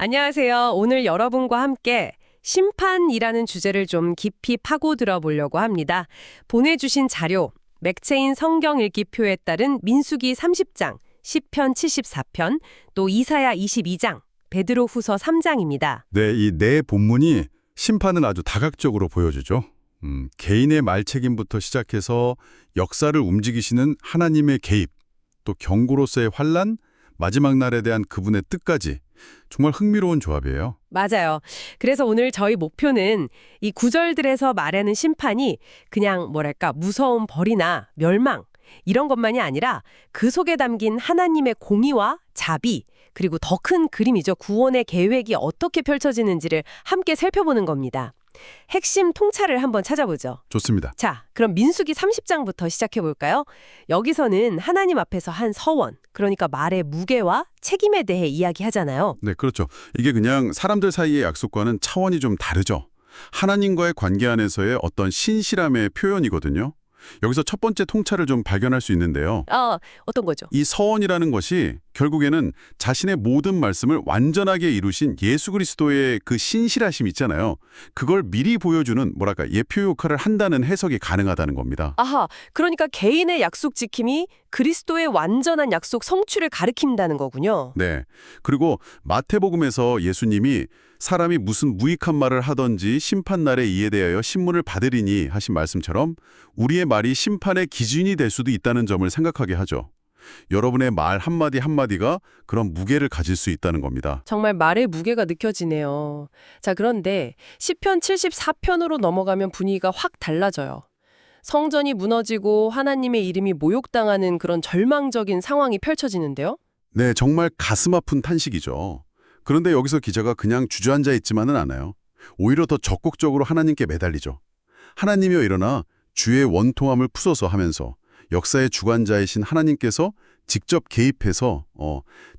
안녕하세요. 오늘 여러분과 함께 심판이라는 주제를 좀 깊이 파고들어 보려고 합니다. 보내주신 자료, 맥체인 성경 읽기표에 따른 민수기 30장, 시편 74편, 또 이사야 22장, 베드로후서 3장입니다. 네, 이 네 본문이 심판을 아주 다각적으로 보여주죠. 개인의 말책임부터 시작해서 역사를 움직이시는 하나님의 개입, 또 경고로서의 환란, 마지막 날에 대한 그분의 뜻까지 정말 흥미로운 조합이에요. 맞아요. 그래서 오늘 저희 목표는 이 구절들에서 말하는 심판이 그냥 무서운 벌이나 멸망 이런 것만이 아니라 그 속에 담긴 하나님의 공의와 자비 그리고 더 큰 그림이죠. 구원의 계획이 어떻게 펼쳐지는지를 함께 살펴보는 겁니다. 핵심 통찰을 한번 찾아보죠. 좋습니다. 자, 그럼 민수기 30장부터 시작해 볼까요? 여기서는 하나님 앞에서 한 서원, 그러니까 말의 무게와 책임에 대해 이야기하잖아요. 네, 그렇죠. 이게 그냥 사람들 사이의 약속과는 차원이 좀 다르죠. 하나님과의 관계 안에서의 어떤 신실함의 표현이거든요. 여기서 첫 번째 통찰을 좀 발견할 수 있는데요. 어떤 거죠? 이 서원이라는 것이 결국에는 자신의 모든 말씀을 완전하게 이루신 예수 그리스도의 그 신실하심 있잖아요. 그걸 미리 보여주는 예표 역할을 한다는 해석이 가능하다는 겁니다. 아하, 그러니까 개인의 약속 지킴이 그리스도의 완전한 약속 성취를 가리킨다는 거군요. 네. 그리고 마태복음에서 예수님이 사람이 무슨 무익한 말을 하든지 심판날에 이에 대하여 신문을 받으리니 하신 말씀처럼 우리의 말이 심판의 기준이 될 수도 있다는 점을 생각하게 하죠. 여러분의 말 한마디 한마디가 그런 무게를 가질 수 있다는 겁니다. 정말 말의 무게가 느껴지네요. 자, 그런데 시편 74편으로 넘어가면 분위기가 확 달라져요. 성전이 무너지고 하나님의 이름이 모욕당하는 그런 절망적인 상황이 펼쳐지는데요. 네, 정말 가슴 아픈 탄식이죠. 그런데 여기서 기자가 그냥 주저앉아 있지만은 않아요. 오히려 더 적극적으로 하나님께 매달리죠. 하나님이여 일어나 주의 원통함을 푸소서 하면서 역사의 주관자이신 하나님께서 직접 개입해서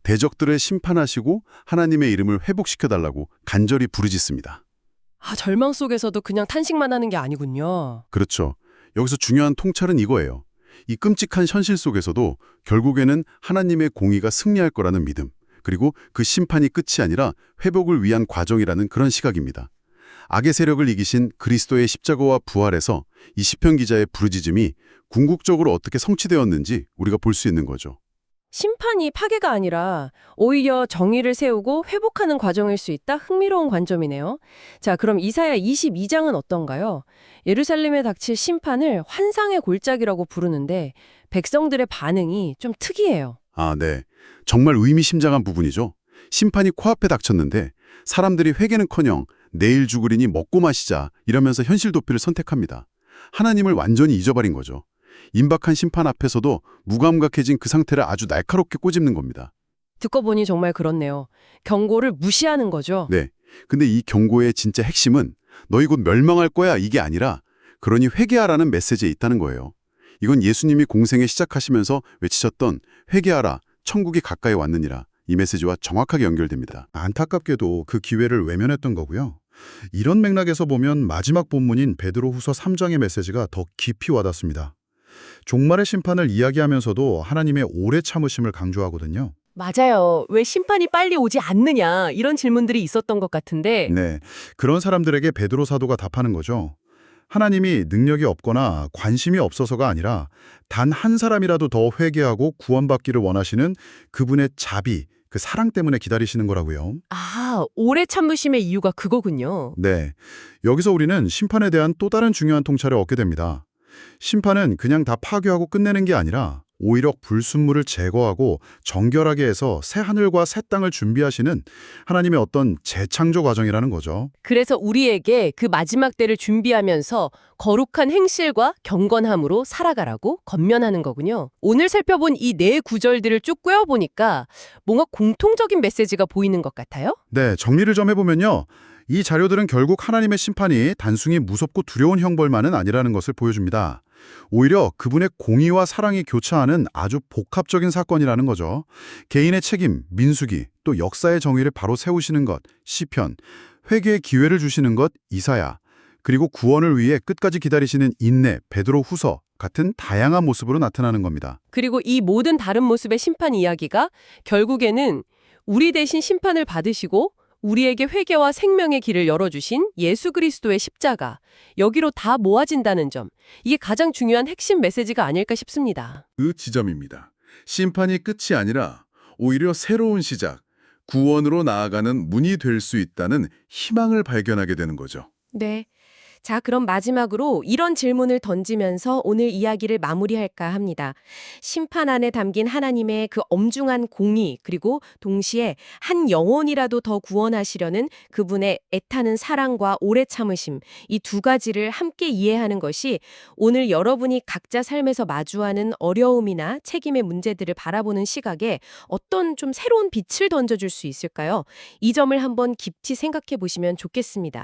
대적들을 심판하시고 하나님의 이름을 회복시켜달라고 간절히 부르짖습니다. 절망 속에서도 그냥 탄식만 하는 게 아니군요. 그렇죠. 여기서 중요한 통찰은 이거예요. 이 끔찍한 현실 속에서도 결국에는 하나님의 공의가 승리할 거라는 믿음, 그리고 그 심판이 끝이 아니라 회복을 위한 과정이라는 그런 시각입니다. 악의 세력을 이기신 그리스도의 십자가와 부활에서 이 시편 기자의 부르짖음이 궁극적으로 어떻게 성취되었는지 우리가 볼 수 있는 거죠. 심판이 파괴가 아니라 오히려 정의를 세우고 회복하는 과정일 수 있다? 흥미로운 관점이네요. 자, 그럼 이사야 22장은 어떤가요? 예루살렘에 닥칠 심판을 환상의 골짜기라고 부르는데 백성들의 반응이 좀 특이해요. 네. 정말 의미심장한 부분이죠. 심판이 코앞에 닥쳤는데 사람들이 회개는커녕 내일 죽으리니 먹고 마시자 이러면서 현실 도피를 선택합니다. 하나님을 완전히 잊어버린 거죠. 임박한 심판 앞에서도 무감각해진 그 상태를 아주 날카롭게 꼬집는 겁니다. 듣고 보니 정말 그렇네요. 경고를 무시하는 거죠. 네. 근데 이 경고의 진짜 핵심은 너희 곧 멸망할 거야 이게 아니라 그러니 회개하라는 메시지에 있다는 거예요. 이건 예수님이 공생에 시작하시면서 외치셨던 회개하라 천국이 가까이 왔느니라 이 메시지와 정확하게 연결됩니다. 안타깝게도 그 기회를 외면했던 거고요. 이런 맥락에서 보면 마지막 본문인 베드로후서 3장의 메시지가 더 깊이 와닿습니다. 종말의 심판을 이야기하면서도 하나님의 오래 참으심을 강조하거든요. 맞아요. 왜 심판이 빨리 오지 않느냐 이런 질문들이 있었던 것 같은데 네, 그런 사람들에게 베드로 사도가 답하는 거죠. 하나님이 능력이 없거나 관심이 없어서가 아니라 단 한 사람이라도 더 회개하고 구원받기를 원하시는 그분의 자비, 그 사랑 때문에 기다리시는 거라고요. 오래 참으심의 이유가 그거군요. 네, 여기서 우리는 심판에 대한 또 다른 중요한 통찰을 얻게 됩니다. 심판은 그냥 다 파괴하고 끝내는 게 아니라 오히려 불순물을 제거하고 정결하게 해서 새 하늘과 새 땅을 준비하시는 하나님의 어떤 재창조 과정이라는 거죠. 그래서 우리에게 그 마지막 때를 준비하면서 거룩한 행실과 경건함으로 살아가라고 권면하는 거군요. 오늘 살펴본 이 네 구절들을 쭉 꿰어보니까 뭔가 공통적인 메시지가 보이는 것 같아요? 네, 정리를 좀 해보면요. 이 자료들은 결국 하나님의 심판이 단순히 무섭고 두려운 형벌만은 아니라는 것을 보여줍니다. 오히려 그분의 공의와 사랑이 교차하는 아주 복합적인 사건이라는 거죠. 개인의 책임, 민수기, 또 역사의 정의를 바로 세우시는 것, 시편, 회개의 기회를 주시는 것, 이사야, 그리고 구원을 위해 끝까지 기다리시는 인내, 베드로 후서 같은 다양한 모습으로 나타나는 겁니다. 그리고 이 모든 다른 모습의 심판 이야기가 결국에는 우리 대신 심판을 받으시고 우리에게 회개와 생명의 길을 열어주신 예수 그리스도의 십자가, 여기로 다 모아진다는 점, 이게 가장 중요한 핵심 메시지가 아닐까 싶습니다. 그 지점입니다. 심판이 끝이 아니라 오히려 새로운 시작, 구원으로 나아가는 문이 될 수 있다는 희망을 발견하게 되는 거죠. 네. 자, 그럼 마지막으로 이런 질문을 던지면서 오늘 이야기를 마무리할까 합니다. 심판 안에 담긴 하나님의 그 엄중한 공의, 그리고 동시에 한 영혼이라도 더 구원하시려는 그분의 애타는 사랑과 오래 참으심, 이 두 가지를 함께 이해하는 것이 오늘 여러분이 각자 삶에서 마주하는 어려움이나 책임의 문제들을 바라보는 시각에 어떤 좀 새로운 빛을 던져줄 수 있을까요? 이 점을 한번 깊이 생각해 보시면 좋겠습니다.